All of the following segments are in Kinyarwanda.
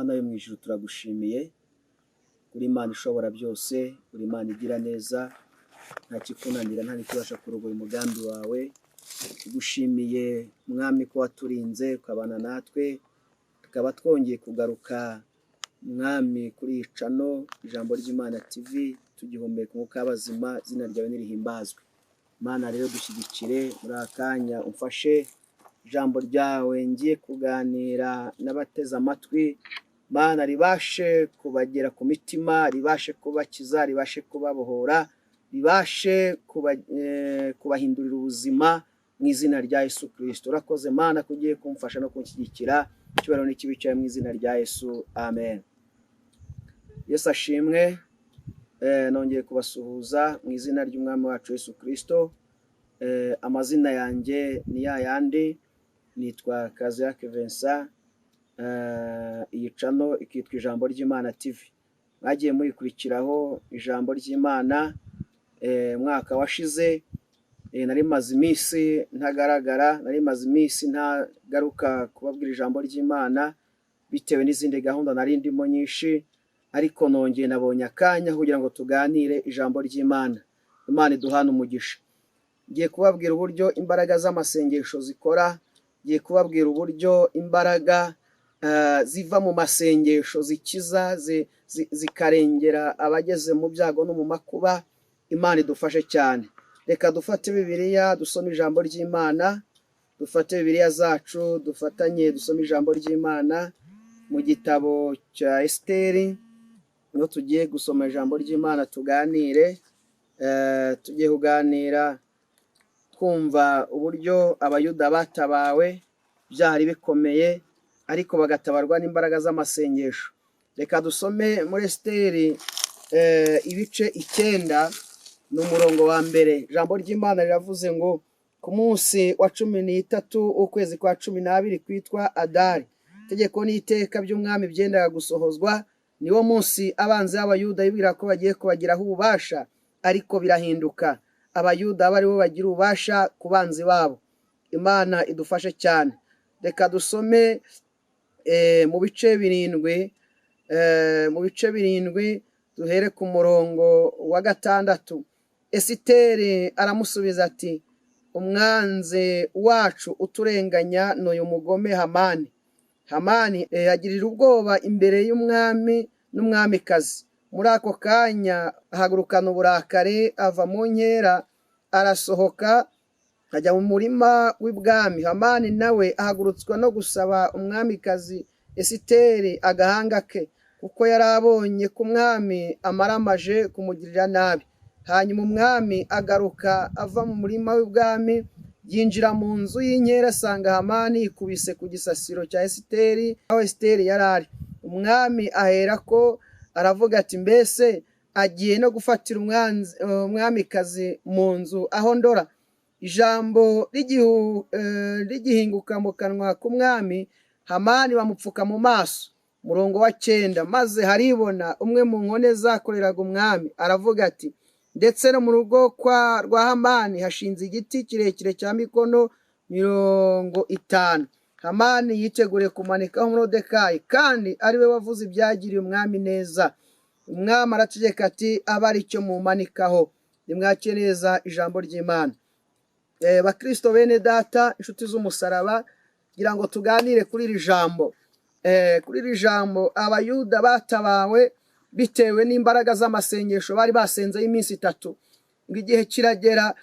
Mana yo mu ijuru turagushimiye, uri Imana ishobora byose, uri Imana igira neza, nta kikunanira, nta nikibasha kurogoya umugambi wawe. Tugushimiye Mwami ko waturinze ukabana natwe, tukaba twongeye kugaruka Mwami kuri iyi cano Ijambo ry'Imana TV, tugihumeka umwuka w'abazima, izina ryawe nirihimbazwe. Mana rero dushyigikire muri akanya, umfashe ijambo ryawe ngiye kuganira n'abateze amatwi, Mana ribashe kubagera ku mitima, ribashe kubakiza, ribashe kubabohora, ribashe kubahindurira ubuzima mu izina rya Yesu Kristo. Urakoze Mana ko ugiye kumfasha no kunshyigikira, icyubahiro n'ikibi cyawe mu izina rya Yesu, amen. Yesu ashimwe. Nongeye kubasuhuza mu izina ry'umwami wacu Yesu Kristo. Amazina yanjye ni yayandi, nitwa Kaziyake Vincent. Iyi cano ikitwa Ijambo ry'Imana TV. Mwagiye muyikurikiraho ijambo ry'Imana mwaka washize. Nari maze iminsi ntagaragara, nari maze iminsi ntagaruka kubabwira ijambo ry'Imana bitewe n'izindi gahunda nari ndimo nyinshi, ariko nongeye nabonye akanya kugira ngo tuganire ijambo ry'Imana. Imana iduhane umugisha. Ngiye kubabwira uburyo imbaraga z'amasengesho zikora, ngiye kubabwira uburyo imbaraga ziva mu masengesho zikiza, zikarengera abageze mu byago no mu makuba. Imana idufashe cyane. Reka dufate Bibiliya dusome ijambo ry'Imana, dufate Bibiliya zacu dufatanye dusome ijambo ry'Imana mu gitabo cya Esiteri. Niho tugiye gusoma ijambo ry'Imana tuganire. Tugiye kuganira twumva uburyo abayuda batabawe, byari bikomeye, ariko bagatabarwa n'imbaraga z'amasengesho. Reka dusome muri Esiteri ibice 9 n'umurongo wa mbere. Ijambo ry'Imana riravuze ngo, ku munsi wa 13 ukwezi kwa 12 kwitwa Adari, itegeko n'iteka by'umwami byendaga gusohozwa. Niwo munsi abanzi b'abayuda bibwira ko bagiye kubagiraho ububasha, ariko birahinduka. Abayuda bari bo bagira ububasha ku banzi babo. Imana idufashe cyane. Reka dusome mu bice 7 duhere ku murongo wa 6. Esiteri aramusubiza ati, umwanzi wacu uturenganya n'uyu mugome Hamani. Hamani agirira ubwoba imbere y'umwami n'umwamikazi. Muri ako kanya ahagurukana uburakari, ava mu nkera, arasohoka ajya mu murima w'ibwami. Hamani nawe ahagurutswa no gusaba umwamikazi Esiteri agahanga ke, kuko yari abonye ko umwami amaramaje kumugirira nabi. Hanyuma umwami agaruka ava mu murima w'ibwami, yinjira mu nzu y'inkera, asanga Hamani ikubise ku gisasiro cya Esiteri aho Esiteri yari ari. Umwami aherako aravuga ati, mbese agiye no gufatira umwamikazi mu nzu aho ndora? Ijambo rigihinguka mu kanwa k'umwami, Hamani bamupfuka mu maso. Murongo wa 9. Maze haribona umwe mu nkone zakoreraga umwami, aravuga ati, ndetse no mu rugo rwa Hamani hashinze igiti kirekire cya mikono 50. Hamani yiteguriye kumanikaho Moridekayi, kandi ari we wavuze ibyagiriye umwami neza. Umwami arategeka ati, abe ari cyo mumanikaho. Nimwakire neza ijambo ry'Imana. Bakristo bene data, inshuti z'umusaraba, kugira ngo tuganire kuri iri jambo. Kuri iri jambo, abayuda batabawe bitewe n'imbaraga z'amasengesho bari basenzeho iminsi 3. Ngo igihe kiragera,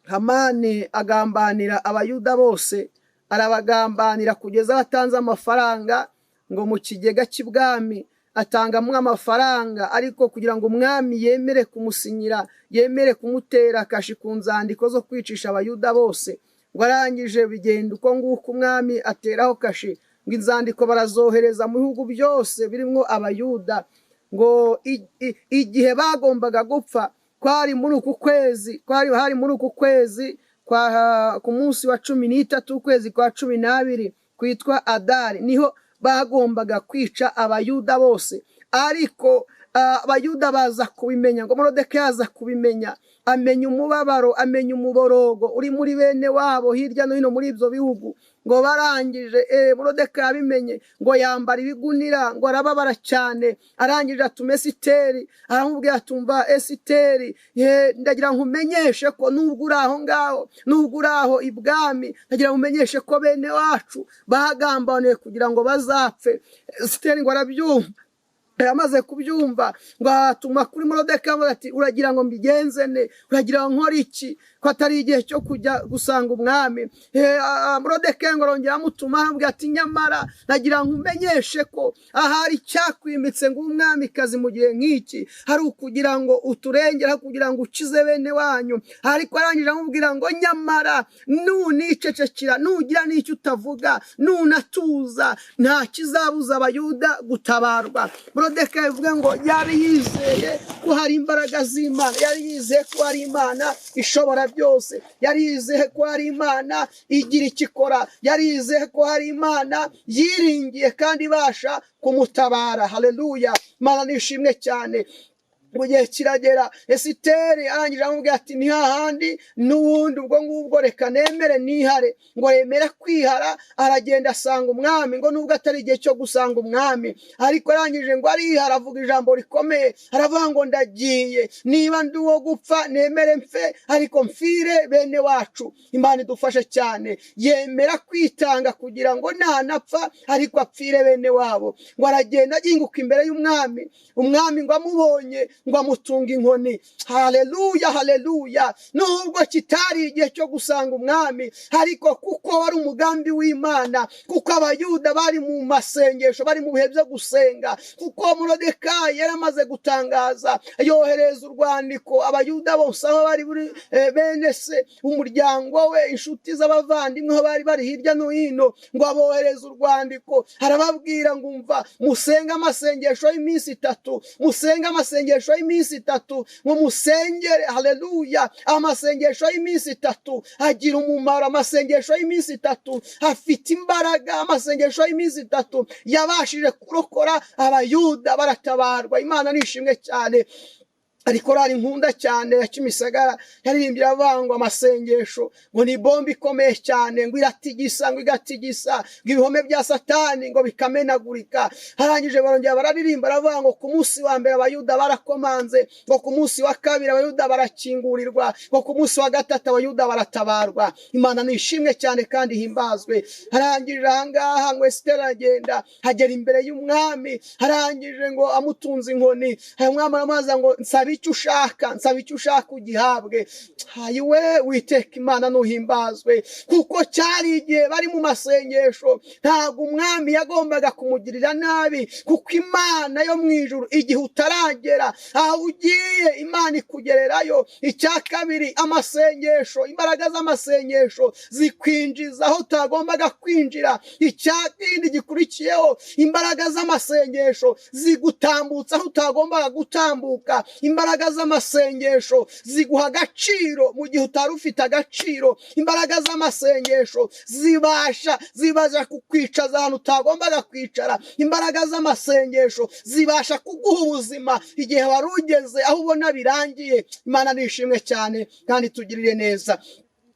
Hamani agambanira abayuda bose, arabagambanira kugeza batanze amafaranga ngo mu kigega cy'ibwami atangamo amafaranga, ariko kugira ngo umwami yemere kumusinyira, yemere kumutera kashi ku nzandiko zo kwicisha abayuda bose. Ngo arangije bigenda uko nguko, umwami ateraho kashi, ngo inzandiko barazohereza mu bihugu byose birimo abayuda. Ngo igihe bagombaga gupfa kwari muri uku kwezi, hari muri uku kwezi ku munsi wa 13 ukwezi kwa 12 kwitwa Adari, niho bagombaga kwica abayuda bose. Ariko abayuda baza kubimenya, ngo Moridekayi aza kubimenya, amenya umubabaro, amenya umuborogo uri muri bene wabo hirya no hino muri ibyo bihugu. ngo barangije Moridekayi abimenye ngo yambara ibigunira ngo arababara cyane. Arangije atuma Esiteri aramubwira atumva Esiteri ndagira ngo umenyeshe ko nubwo uri aho ngaho, nubwo uri aho ibwami, ndagira ngo umenyeshe ko bene wacu bagambaniye kugira ngo bazapfe. Esiteri ngo arabyumva, yamaze kubyumva ngo atuma kuri Moridekayi ati uragira ngo mbigenze ne, uragira ngo nkore iki ko atari igihe cyo kujya gusanga umwami. Moridekayi ngo arongera amutuma aramubwira ati nyamara nagira ngo umenyeshe ko ahari cyakwimitse ngo umwamikazi mu gihe nk'iki hari ukugira ngo uturengera, kugira ngo ukize bene wanyu. Ariko arangije amubwira ngo nyamara nunicecekera, nugira n'icyo utavuga, nunatuza, nta kizabuza abayuda gutabarwa. Moridekayi avuga ngo yari yizeye ko hari imbaraga z'Imana, yari yizeye ko hari Imana ishobora byose, yari yizeye ko hari Imana igira ikikora, yari yizeye ko hari Imana yiringiye kandi ibasha kumutabara. Haleluya, Imana nishimwe cyane. Mu gihe kiragera Esiteri arangije aramubwira ati ni hahandi n'ubundi ubwo ngubwo reka nemere nihare. Ngo yemera kwihara, aragenda asanga umwami, ngo nubwo atari igihe cyo gusanga umwami, ariko arangije ngo arihara, avuga ijambo rikomeye, aravuga ngo ndagiye, niba ndi uwo gupfa nemere mfe, ariko mfire bene wacu. Imana idufashe cyane, yemera kwitanga kugira ngo ntanapfa ariko apfire bene wabo. Ngo aragenda aginguka imbere y'umwami, umwami ngo amubonye ngo amutunga inkoni. Haleluya, haleluya. Nubwo kitari igihe cyo gusanga umwami, ariko kuko wari umugambi w'Imana, kuko abayuda bari mu masengesho, bari mu bihe byo gusenga, kuko Moridekayi yari amaze gutangaza, yohereza urwandiko abayuda bose aho bari bene se, umuryango we, inshuti z'abavandimwe aho bari bari hirya no hino, ngo abohereza urwandiko, arababwira ngo umva, musenge amasengesho y'iminsi 3, musenge amasengesho y'iminsi 3, ngo musengere. Haleluya, amasengesho y'iminsi 3 agira umumaro, amasengesho y'iminsi 3 afite imbaraga, amasengesho y'iminsi 3 yabashije kurokora abayuda baratabarwa. Imana nishimwe cyane. Ariko rari nkunda cyane ya Kimisagara yaririmbira avango amasengesho ngo ni bombe ikomeye cyane, ngo iratigisa, ngo igatigisa, ngo ibihome bya Satani ngo bikamenagurika. Harangije barongera bararirimba aravango ku munsi wa mbere abayuda barakomanze, ngo ku munsi wa kabiri abayuda barakingurirwa, ngo ku munsi wa gatatu abayuda baratabarwa. Imana nishimwe cyane kandi himbazwe. Harangije ahangaha ngo Esiteri agenda hagera imbere y'umwami, harangije ngo amutunze inkoni, ayo mwami aramaza ngo nsaba icyo ushaka, nsaba icyo ushaka ugihabwe. Hayiwe witeka Imana nuhimbazwe, kuko cyari igihe bari mu masengesho, ntabwo umwami yagombaga kumugirira nabi, kuko Imana yo mu ijuru igihe utaragera aho ugiye Imana ikugererayo. Icya kabiri, amasengesho, imbaraga z'amasengesho zikwinjiza aho utagombaga kwinjira. Icya kindi gikurikiyeho, imbaraga z'amasengesho zigutambutsa aho utagombaga gutambuka. Imbaraga z'amasengesho ziguha agaciro mu gihe utari ufite agaciro. Imbaraga z'amasengesho zibasha kukwicaza ahantu utagombaga kwicara. Imbaraga z'amasengesho zibasha kuguha ubuzima igihe wari ugeze aho ubona birangiye. Imana nishimwe cyane kandi tugirire neza.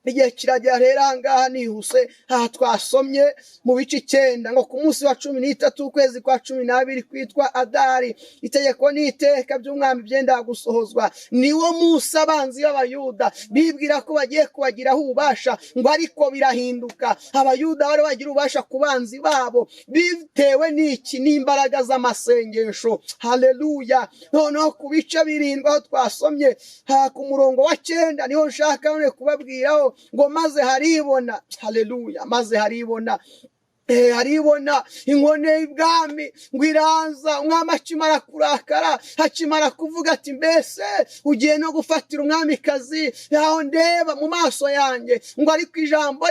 Igihe kiragera rero ahangaha nihuse, aha twasomye mu bice 9 ngo ku munsi wa 13 ukwezi kwa 12 kwitwa Adari, itegeko n'iteka by'umwami byenda gusohozwa. Niwo munsi abanzi y'abayuda bibwira ko bagiye kubagiraho ububasha, ngo ariko birahinduka. Abayuda bari bagira ububasha ku banzi babo bitewe n'iki? N'imbaraga z'amasengesho. Haleluya. Noneho ku bice 7 aho twasomye ku murongo wa 9 niho nshaka none kubabwiraho ngo maze haribona. Haleluya, maze haribona. Haribona inkone y'ibwami ngo iraza. Umwami akimara kurakara, akimara kuvuga ati mbese ugiye no gufatira umwamikazi yaho ndeba mu maso yanjye, ngo ariko ijambo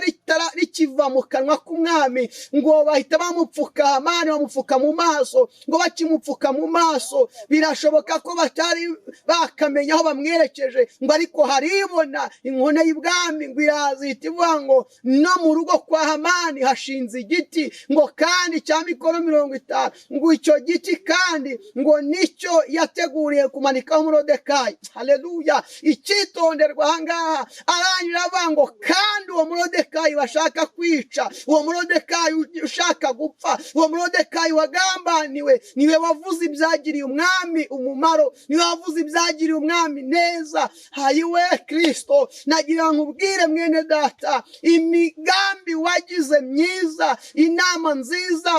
rikiva mu kanwa k'umwami ngo bahita bamupfuka. Hamani bamupfuka mu maso, ngo bakimupfuka mu maso birashoboka ko batari bakamenya aho bamwerekeje, ngo ariko haribona inkone y'ibwami ngo iraza ihita ivuga ngo no mu rugo kwa Hamani hashinze igiti giti ngo kandi cya mikono 50, ngo icyo giti kandi ngo nicyo yateguriye kumanikaho Moridekayi. Haleluya! Icyitonderwa ahangaha, arangije avuga ngo kandi uwo Moridekayi bashaka kwica, uwo Moridekayi ushaka gupfa, uwo Moridekayi wagambaniwe, niwe wavuze ibyagiriye umwami umumaro, niwe wavuze ibyagiriye umwami neza. Hayiwe Kristo, nagira nkubwire mwene data, imigambi wagize myiza, inama nziza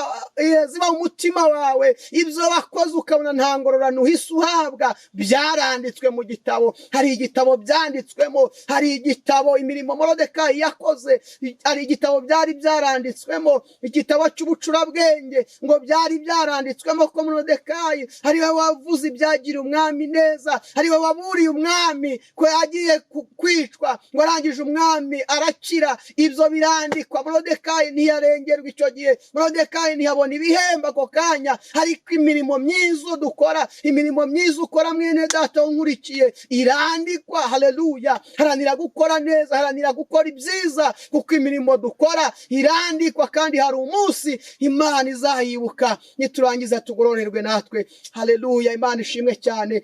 ziba mu mutima wawe, ibyo wakoze ukabona nta ngororano uhise uhabwa, byaranditswe mu gitabo. Hari igitabo byanditswemo, hari igitabo imirimo Moridekayi yakoze, hari igitabo byari byaranditswemo, igitabo cy'ubucurabwenge ngo byari byaranditswemo ko Moridekayi ari we wavuze ibyagiriye umwami neza, ari we waburiye umwami ko yagiye kwicwa, ngo arangije umwami arakira. Ibyo birandikwa. Moridekayi ntiyarengerwa icyo gihe, Moridekayi ntiyabona ibihembo ako kanya. Ariko imirimo myiza dukora, imirimo myiza ukora mwene data unkurikiye, irandikwa. Haleluya! Haranira gukora neza, haranira gukora ibyiza, kuko imirimo dukora irandikwa, kandi hari umunsi Imana izayibuka niturangiza tugororerwe natwe. Haleluya! Imana ishimwe cyane.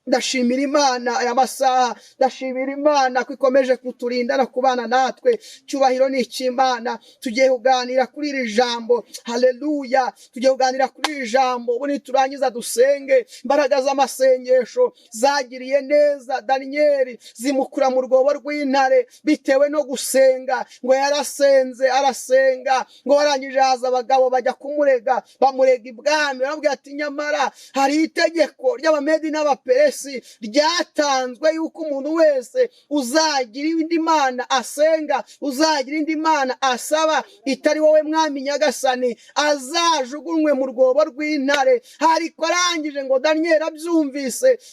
Ndashimira Imana aya masaha, ndashimira Imana ko ikomeje kuturinda no kubana natwe. Cyubahiro ni icy'Imana. Tugiye kuganira kuri iri jambo. Haleluya! Tugiye kuganira kuri iri jambo, ubu niturangiza dusenge. Imbaraga z'amasengesho zagiriye neza Daniyeli, zimukura mu rwobo rw'intare bitewe no gusenga. Ngo yarasenze, arasenga, ngo warangije haza abagabo bajya kumurega, bamurega ibwami, baramubwira ati nyamara hari itegeko ry'Abamedi n'Abaperesi ryatanzwe yuko umuntu wese uzagira indi mana asenga, uzagira indi mana asaba itari wowe mwami nyagasani, azajugunywe mu rwobo rw'intare. Ariko arangije ngo Daniyeli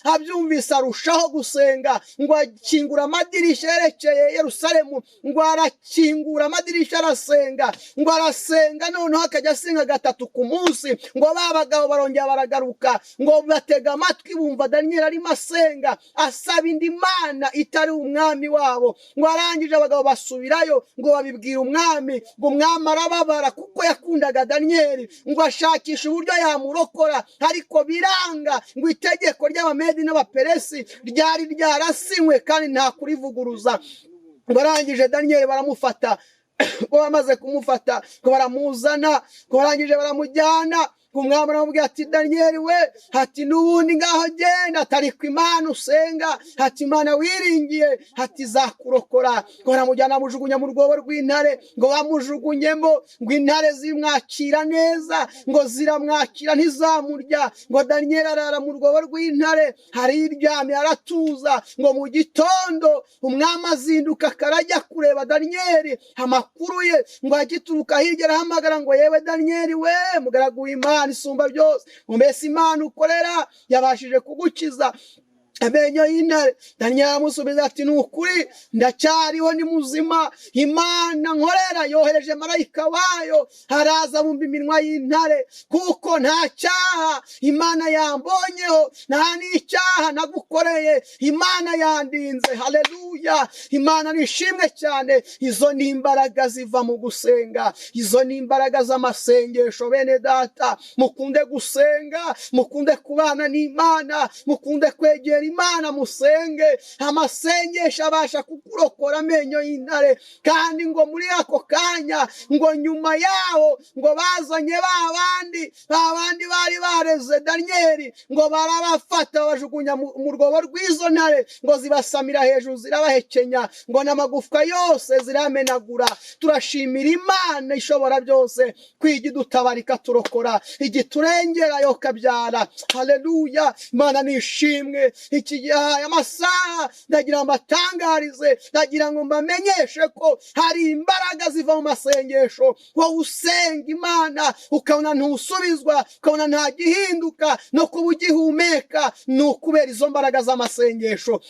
abyumvise arushaho gusenga, ngo akingura amadirishya yerekeye Yerusalemu, ngo arakingura amadirishya arasenga, ngo arasenga, noneho akajya asenga 3 ku munsi. Ngo ba bagabo barongera baragaruka, ngo batega amatwi bumva Daniyeli arimo asenga asaba indi mana itari umwami wabo. Ngo arangije abagabo basubirayo, ngo babibwira umwami, ngo umwami arababara kuko yakundaga Daniyeli, ngo ashakisha uburyo yamurokora, ariko biranga. Ngo itegeko ry'Abamedi n'Abaperesi ryari ryarasinywe kandi nta kurivuguruza. Ngo arangije Daniyeli baramufata, ngo bamaze kumufata ngo baramuzana, ngo barangije baramujyana. Umwami aramubwira ati Daniyeli we, ati n'ubundi ngaho genda, atariko Imana usenga, ati Imana wiringiye, ati zakurokora. Ngo baramujyana bamujugunya mu rwobo rw'intare, ngo bamujugunyemo, ngo intare zimwakira neza, ngo ziramwakira ntizamurya. Ngo Daniyeli arara mu rwobo rw'intare, hariryamye aratuza. Ngo mu gitondo umwami azinduka akarajya kureba Daniyeli amakuru ye. Ngo agituruka hirya arahamagara ngo yewe Daniyeli we, mugaragu w'Imana isumba byose, mbese Imana ukorera yabashije kugukiza amenyo y'intare? Daniyeli aramusubiza ati ni ukuri ndacyariho, ni muzima. Imana nkorera yohereje marayika wayo, haraza bumva iminwa y'intare, kuko nta cyaha Imana yambonyeho, nta n'icyaha nagukoreye. Imana yandinze. Haleluya! Imana nishimwe cyane. Izo ni imbaraga ziva mu gusenga, izo ni imbaraga z'amasengesho. Bene data, mukunde gusenga, mukunde kubana n'Imana, mukunde kwegera Imana, musenge. Amasengesho abasha kukurokora amenyo y'intare. Kandi ngo muri ako kanya, ngo nyuma yaho, ngo bazanye ba bandi bari bareze Daniyeli, ngo barabafata bajugunya mu rwobo rw'izo ntare, ngo zibasamira hejuru zirabahekenya, ngo n'amagufwa yose ziramenagura. Turashimira Imana ishobora byose kwiga idutabara ikaturokora, igiturengera yo kabyara. Haleluya! Imana nishimwe. Iki gihe aya masaha ndagira ngo mbatangarize, ndagira ngo mbamenyeshe ko hari imbaraga ziva mu masengesho. Wowe usenga Imana ukabona ntusubizwa, ukabona nta gihinduka, no kuba ugihumeka, ni ukubera izo mbaraga z'amasengesho.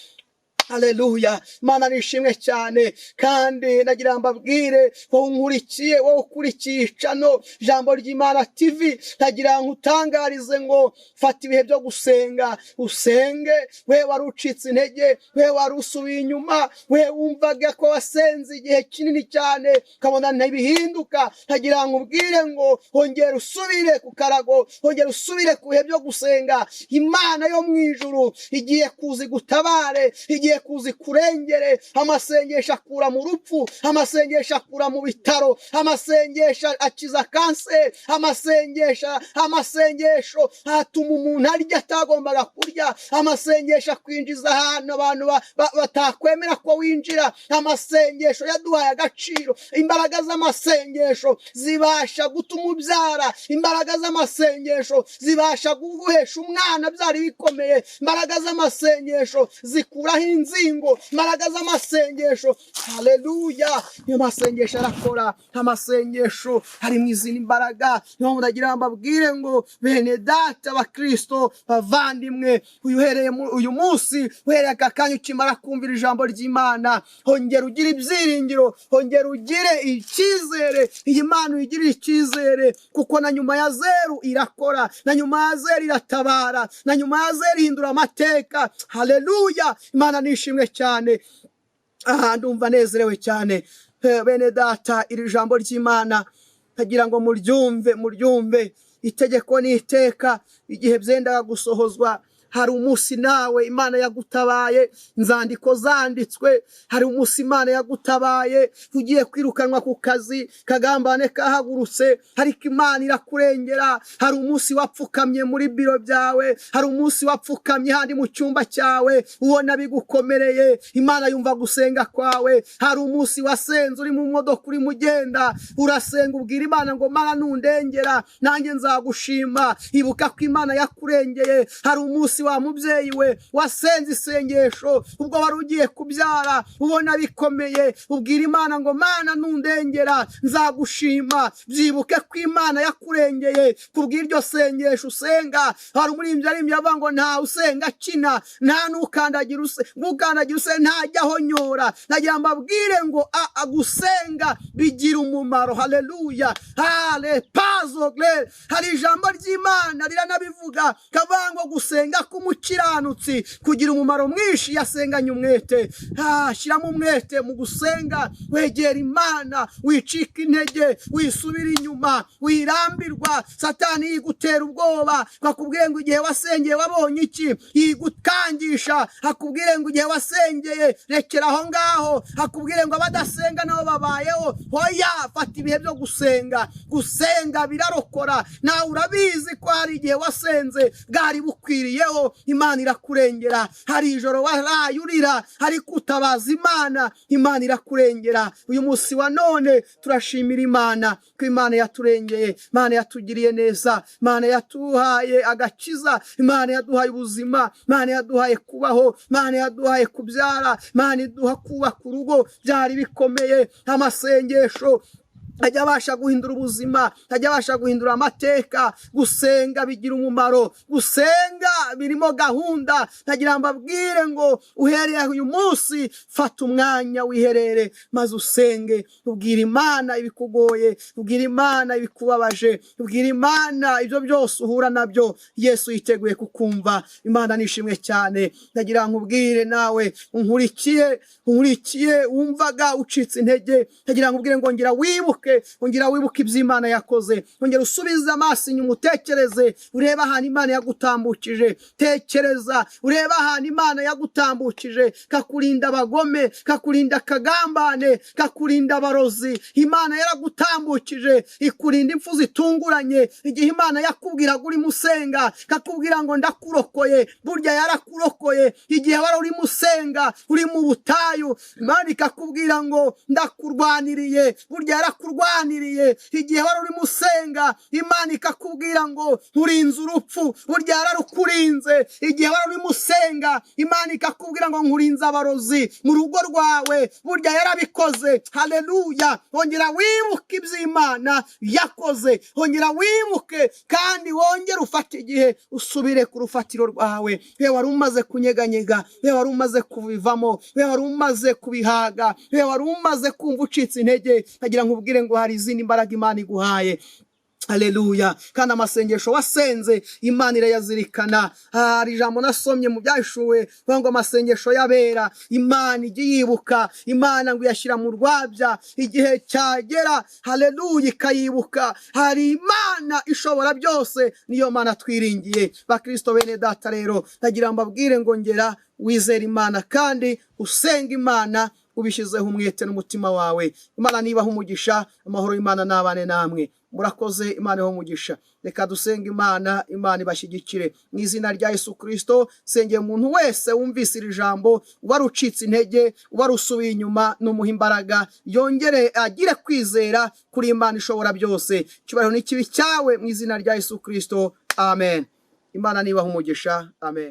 Haleluya, Mana nishimwe cyane. Kandi nagira mbabwire wowe unkurikiye, wowe ukurikiye icano Ijambo ry'Imana TV, nagira nkutangarize ngo fata ibihe byo gusenga, usenge. We wari ucitse intege, we wari usubiye inyuma, we wumvaga ko wasenze igihe kinini cyane ukabona ntibihinduka, nagira nkubwire ngo hongera usubire ku karago, hongera usubire ku bihe byo gusenga. Imana yo mu ijuru igiye kuza gutabare, igiye kuzi kurengere. Amasengesho akura mu rupfu, amasengesho akura mu bitaro, amasengesho akiza kanseri, amasengesho atuma umuntu arya atagombaga kurya, amasengesho akwinjiza ahantu abantu batakwemera ko winjira. Amasengesho yaduhaye agaciro. Imbaraga z'amasengesho zibasha gutuma ubyara, imbaraga z'amasengesho zibasha guhesha umwana byari bikomeye, imbaraga z'amasengesho zikuraho inzingo, imbaraga z'amasengesho. Haleluya, niyo masengesho arakora. Amasengesho hari mu izindi mbaraga. Niyo ndagira mbabwire ngo bene data bakristo bavandimwe, uhereye uyu munsi, uhereye aka kanya ukimara kumvira ijambo ry'Imana, hongera ugire ibyiringiro, hongera ugire icyizere. Iyi Mana uyigirire icyizere, kuko na nyuma ya zeru irakora, na nyuma ya zeru iratabara, na nyuma ya zeru ihindura amateka. Haleluya, Imana nishimwe cyane. Ndumva nezerewe cyane. Bene data, iri jambo ry'Imana kagira ngo muryumve. Itegeko n'iteka igihe byendaga gusohozwa, hari umunsi nawe Imana yagutabaye, inzandiko zanditswe. Hari umunsi Imana yagutabaye ugiye kwirukanwa ku kazi, kagambane kahagurutse, ariko Imana irakurengera. Hari umunsi wapfukamye muri biro byawe, hari umunsi wapfukamye handi mu cyumba cyawe ubona bigukomereye, Imana yumva gusenga kwawe. Hari umunsi wasenze uri mu modoka uri mugenda, urasenga ubwira Imana ngo Mana nundengera nanjye nzagushima. Ibuka ko Imana yakurengeye. Hari umunsi wa mubyeyi we wasenze isengesho ubwo wari ugiye kubyara ubona bikomeye, ubwira Imana ngo Mana nundengera nzagushima. Byibuke ko Imana yakurengeye kubw'iryo sengesho usenga. Hari umurimbyi arimbye avuga ngo nta usenga akina, nta nukandagira usenga ntajya ahonyora. Nagira mbabwire ngo gusenga bigira umumaro. Haleluya, hari ijambo ry'Imana riranabivuga kavuga ngo gusenga k'umukiranutsi kugira umumaro mwinshi yasenganye umwete. Shyiramo umwete mu gusenga, wegera Imana, wicika intege, wisubira inyuma, wirambirwa. Satani yigutera ubwoba, akubwiye ngo igihe wasengeye wabonye iki, yigukangisha akubwire ngo igihe wasengeye rekera aho ngaho, akubwire ngo abadasenga nabo babayeho. Hoya, fata ibihe byo gusenga. Gusenga birarokora. Nawe urabizi ko hari igihe wasenze bwari bukwiriyeho, Imana irakurengera. Hari ijoro waraye urira ariko utabaza Imana, Imana irakurengera. Uyu munsi wa none turashimira Imana ko Imana yaturengeye, Imana yatugiriye neza, Imana yatuhaye agakiza, Imana yaduhaye ubuzima, Imana yaduhaye kubaho, Imana yaduhaye kubyara, Imana iduha kubaka urugo byari bikomeye. Amasengesho ajya abasha guhindura ubuzima, ajya abasha guhindura amateka. Gusenga bigira umumaro, gusenga birimo gahunda. Nagira mbabwire ngo uhereye uyu munsi fata umwanya wiherere maze usenge. Ubwira Imana ibikugoye, ubwira Imana ibikubabaje, ubwira Imana ibyo byose uhura nabyo. Yesu yiteguye kukumva. Imana nishimwe cyane. Nagira nkubwire nawe unkurikiye wumvaga ucitse intege, nagira nkubwire ngo ongera wibuke iby'Imana yakoze. Ongera usubize amaso inyuma, utekereze, urebe ahantu Imana yagutambukije. Tekereza, urebe ahantu Imana yagutambukije, kakurinda abagome, kakurinda akagambane, kakurinda abarozi. Imana yaragutambukije ikurinda impfu zitunguranye. Igihe Imana yakubwiraga uri musenga, kakubwira ngo ndakurokoye, burya yarakurokoye. Igihe wari uri musenga uri mu butayu, Imana ikakubwira ngo ndakurwaniriye, burya yarakurwaniriye. wararwaniriye, igihe wari urimo usenga Imana ikakubwira ngo nkurinze urupfu, burya yararukurinze. Igihe wari urimo usenga Imana ikakubwira ngo nkurinze abarozi mu rugo rwawe, burya yarabikoze. Haleluya! Ongera wibuke iby'Imana yakoze, ongera wibuke kandi wongere ufate igihe usubire ku rufatiro rwawe. Wewe wari umaze kunyeganyega, wewe wari umaze kubivamo, wewe wari umaze kubihaga, wewe wari umaze kumva ucitse intege, nkagira nkubwire ngo hari izindi mbaraga Imana iguhaye. Haleluya! Kandi amasengesho wasenze Imana irayazirikana. Hari ijambo nasomye mu Byahishuwe ngo amasengesho y'abera Imana ijye yibuka. Imana ngo yashyira mu rwabya igihe cyagera, haleluya, ikayibuka. Hari Imana ishobora byose, niyo Mana twiringiye. Bakristo bene data rero, ndagira mbabwire ngo ngera wizera Imana kandi usenga Imana ubishyizeho umwete n'umutima wawe. Imana nibaha umugisha, amahoro y'Imana nabane namwe. Murakoze, Imana iho umugisha. Reka dusenga Imana, Imana ibashyigikire mu izina rya Yesu Kristo. Sengeye umuntu wese wumvise iri jambo, wari ucitse intege, wari usubiye inyuma, numuha imbaraga, yongere agire kwizera kuri Imana ishobora byose. Cyubahiro n'ikibi cyawe mu izina rya Yesu Kristo. Amen. Imana nibaha umugisha. Amen.